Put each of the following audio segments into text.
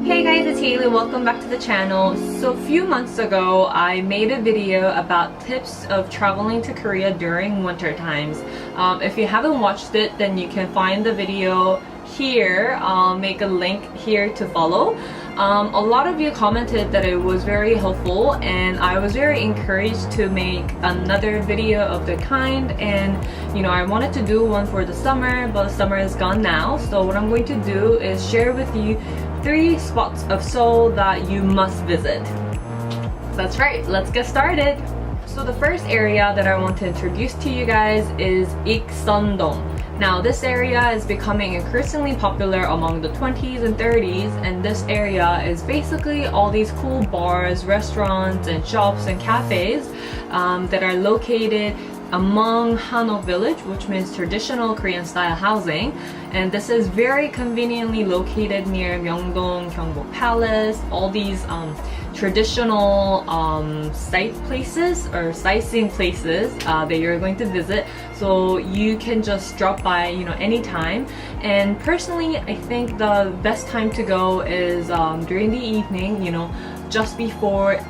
Hey guys, it's Haley. Welcome back to the channel. So a few months ago, I made a video about tips of traveling to Korea during winter times. If you haven't watched it, then you can find the video here. I'll make a link here to follow. A lot of you commented that it was very helpful, and I was very encouraged to make another video of the kind. And I wanted to do one for the summer, but summer is gone now. So what I'm going to do is share with you 3 spots of Seoul that you must visit. That's right, let's get started. So the first area that I want to introduce to you guys is Ikseondong. Now this area is becoming increasingly popular among the 20s and 30s, and this area is basically all these cool bars, restaurants, and shops and cafes that are located among Hanok Village, which means traditional Korean style housing. And this is very conveniently located near Myeongdong Gyeongbok Palace, all these traditional sightseeing places that you're going to visit. So you can just drop by anytime. And personally, I think the best time to go is during the evening, just before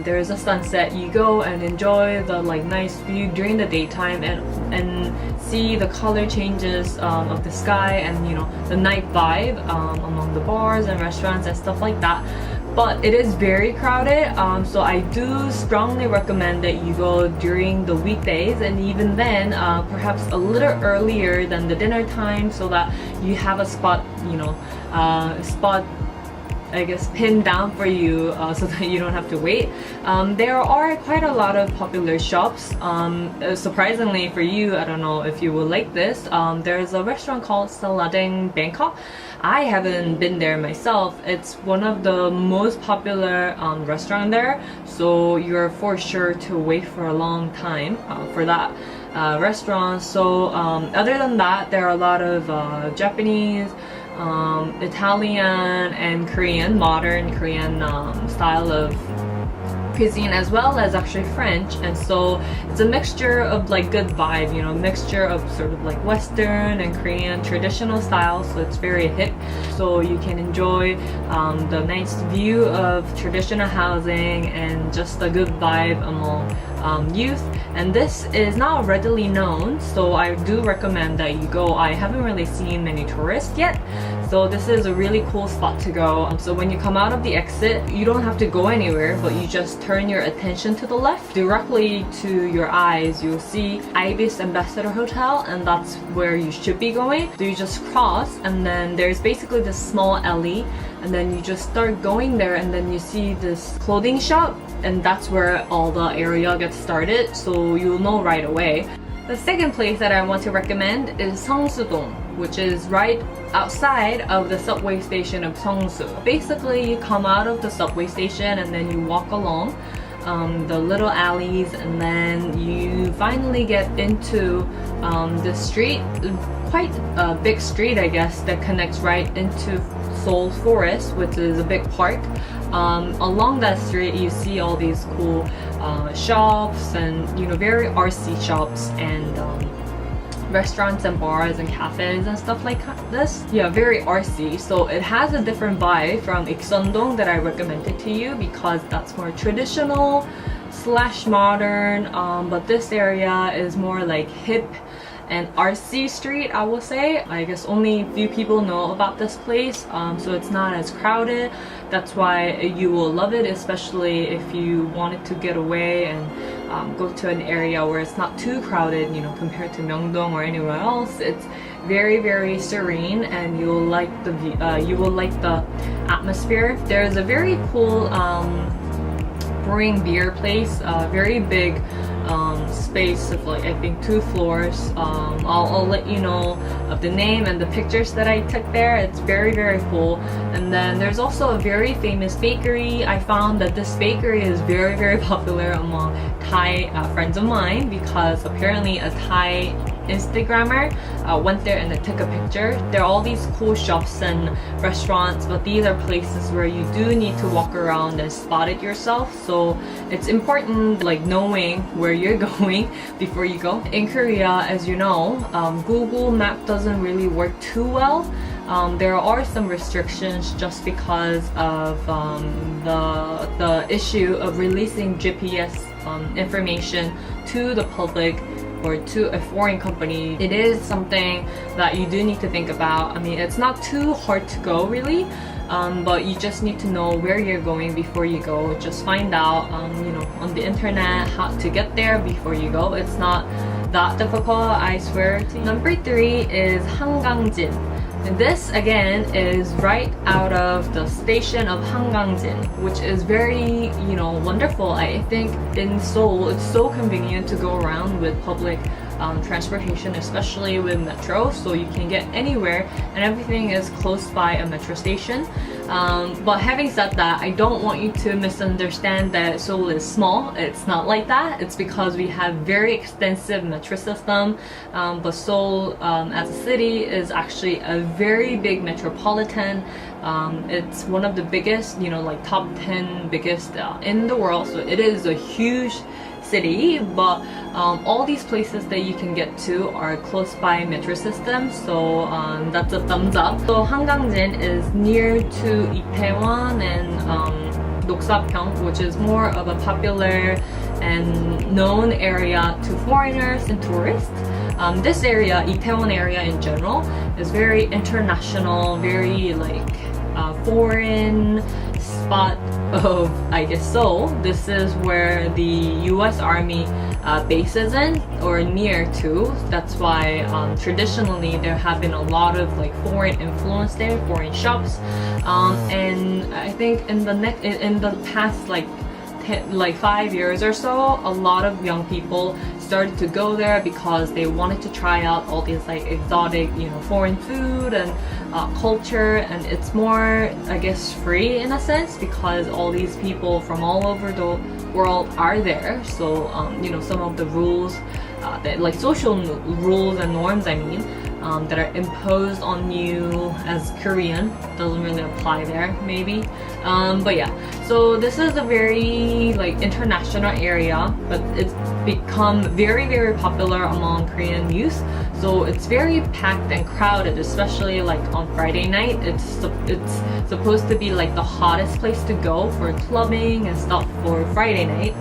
there's a sunset. You go and enjoy the nice view during the daytime and see the color changes of the sky and the night vibe among the bars and restaurants and stuff like that. But it is very crowded, so I do strongly recommend that you go during the weekdays, and even then perhaps a little earlier than the dinner time, so that you have a spot I guess pinned down for you so that you don't have to wait. There are quite a lot of popular shops. Surprisingly for you, I don't know if you will like this, there's a restaurant called Saladeng Bangkok. I haven't been there myself. It's one of the most popular restaurant there, so you're for sure to wait for a long time for that restaurant. So other than that, there are a lot of Japanese, Italian and Korean, modern Korean style of cuisine, as well as actually French. And so it's a mixture of good vibe, mixture of sort of Western and Korean traditional styles, so it's very hip. So you can enjoy the nice view of traditional housing and just a good vibe among youth. And this is not readily known, so I do recommend that you go. I haven't really seen many tourists yet, so this is a really cool spot to go. So when you come out of the exit, you don't have to go anywhere, but you just turn your attention to the left. Directly to your eyes, you'll see Ibis Ambassador Hotel, and that's where you should be going. So you just cross, and then there's basically this small alley, and then you just start going there, and then you see this clothing shop, and that's where all the area gets started, so you'll know right away. The second place that I want to recommend is Seongsu-dong, which is right outside of the subway station of Seongsu. Basically, you come out of the subway station and then you walk along the little alleys, and then you finally get into the street, quite a big street I guess, that connects right into Seoul Forest, which is a big park. Along that street you see all these cool shops and very artsy shops and restaurants and bars and cafes and stuff like this. Yeah, very artsy. So it has a different vibe from Ikseondong that I recommended to you, because that's more traditional / modern, but this area is more hip and artsy street, I will say. I guess only few people know about this place, so it's not as crowded. That's why you will love it, especially if you wanted to get away and go to an area where it's not too crowded, compared to Myeongdong or anywhere else. It's very, very serene, and you will like the atmosphere. There's a very cool brewing beer place, very big space of I think 2 floors. I'll let you know of the name and the pictures that I took there. It's very, very cool. And then there's also a very famous bakery. I found that this bakery is very, very popular among Thai friends of mine, because apparently a Thai Instagrammer went there and they took a picture. There are all these cool shops and restaurants, but these are places where you do need to walk around and spot it yourself. So it's important knowing where you're going before you go. In Korea, as you know, Google Map doesn't really work too well. there are some restrictions just because of the issue of releasing GPS information to the public or to a foreign company. It is something that you do need to think about. I mean, it's not too hard to go really, but you just need to know where you're going before you go. Just find out, you know, on the internet how to get there before you go. It's not that difficult, I swear to you. Number 3 is Hangangjin. And this again is right out of the station of Hangangjin, which is very, you know, wonderful. I think in Seoul it's so convenient to go around with public transportation, especially with metro, so you can get anywhere and everything is close by a metro station. But having said that, I don't want you to misunderstand that Seoul is small. It's not like that. It's because we have very extensive metro system, but Seoul as a city is actually a very big metropolitan. It's one of the biggest, you know, like top 10 biggest in the world, so it is a huge city, but all these places that you can get to are close by metro system, so that's a thumbs up. So Hangangjin is near to Itaewon and Noksapyeong, which is more of a popular and known area to foreigners and tourists. This area, Itaewon area in general, is very international, very like foreign spot of, I guess, Seoul. This is where the US Army bases in or near to. That's why traditionally there have been a lot of like foreign influence there, foreign shops, and I think in the past like 5 years or so, a lot of young people started to go there because they wanted to try out all these like exotic, you know, foreign food and culture, and it's more, I guess, free in a sense because all these people from all over the world are there. So you know, some of the rules that like social rules and norms, I mean, that are imposed on you as Korean doesn't really apply there, maybe. But yeah, so this is a very like international area, but it's become very, very popular among Korean youth. So it's very packed and crowded, especially like on Friday night. It's supposed to be like the hottest place to go for clubbing and stuff for Friday night,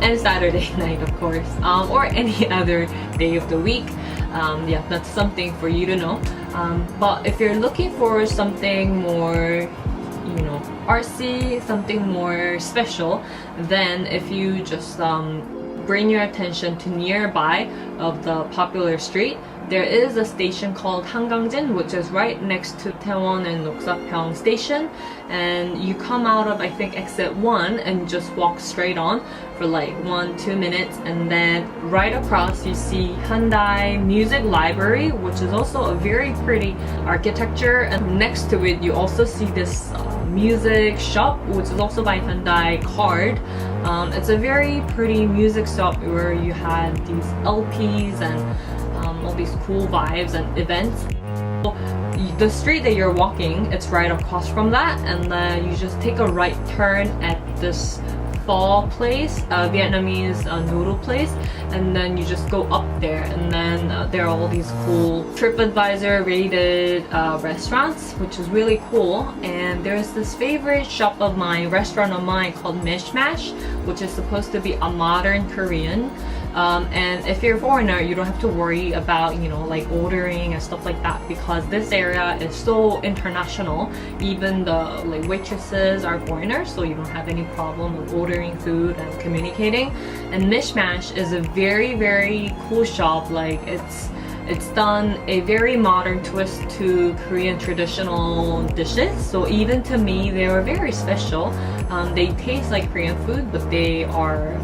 and Saturday night, of course, or any other day of the week. Yeah, that's something for you to know. But if you're looking for something more, you know, artsy, something more special, then if you just bring your attention to nearby of the popular street, there is a station called Hangangjin, which is right next to Taewon and Noksapyeong station, and you come out of, I think, exit 1 and just walk straight on for like 1-2 minutes, and then right across you see Hyundai Music Library, which is also a very pretty architecture, and next to it you also see this music shop, which is also by Hyundai Card. It's a very pretty music shop where you had these LPs and all these cool vibes and events. So the street that you're walking, it's right across from that, and then you just take a right turn at this pho place, Vietnamese noodle place, and then you just go up there, and then there are all these cool TripAdvisor rated restaurants, which is really cool. And there's this favorite shop of mine, restaurant of mine called Mishmash, which is supposed to be a modern Korean. And if you're a foreigner, you don't have to worry about, you know, like ordering and stuff like that, because this area is so international. Even the like waitresses are foreigners, so you don't have any problem with ordering food and communicating. And Mishmash is a very, very cool shop. Like it's done a very modern twist to Korean traditional dishes. So even to me, they were very special. They taste like Korean food, but they are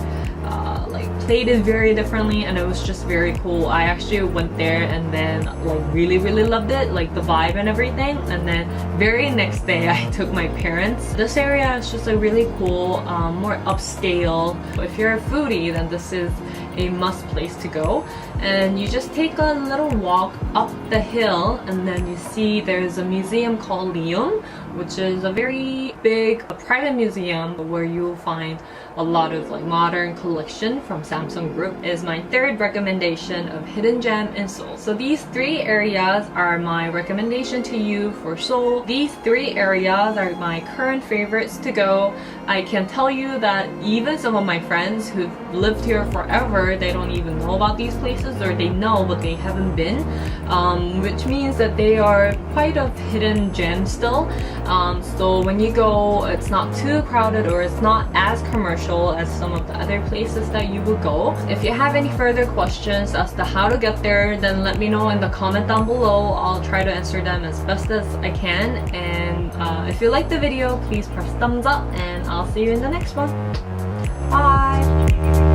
like plated very differently, and it was just very cool. I actually went there and then like really loved it, like the vibe and everything. And then very next day I took my parents. This area is just a really cool, more upscale. If you're a foodie, then this is a must place to go. and you just take a little walk up the hill, and then you see there's a museum called Lium, which is a very big private museum where you'll find a lot of like modern collection from Samsung Group. Is my third recommendation of hidden gem in Seoul. So these three areas are my recommendation to you for Seoul. These three areas are my current favorites to go. I can tell you that even some of my friends who've lived here forever, they don't even know about these places, or they know but they haven't been, which means that they are quite a hidden gem still. So when you go, it's not too crowded or it's not as commercial as some of the other places that you will go. If you have any further questions as to how to get there, then let me know in the comment down below. I'll try to answer them as best as I can. And if you like the video, please press thumbs up, and I'll see you in the next one. Bye!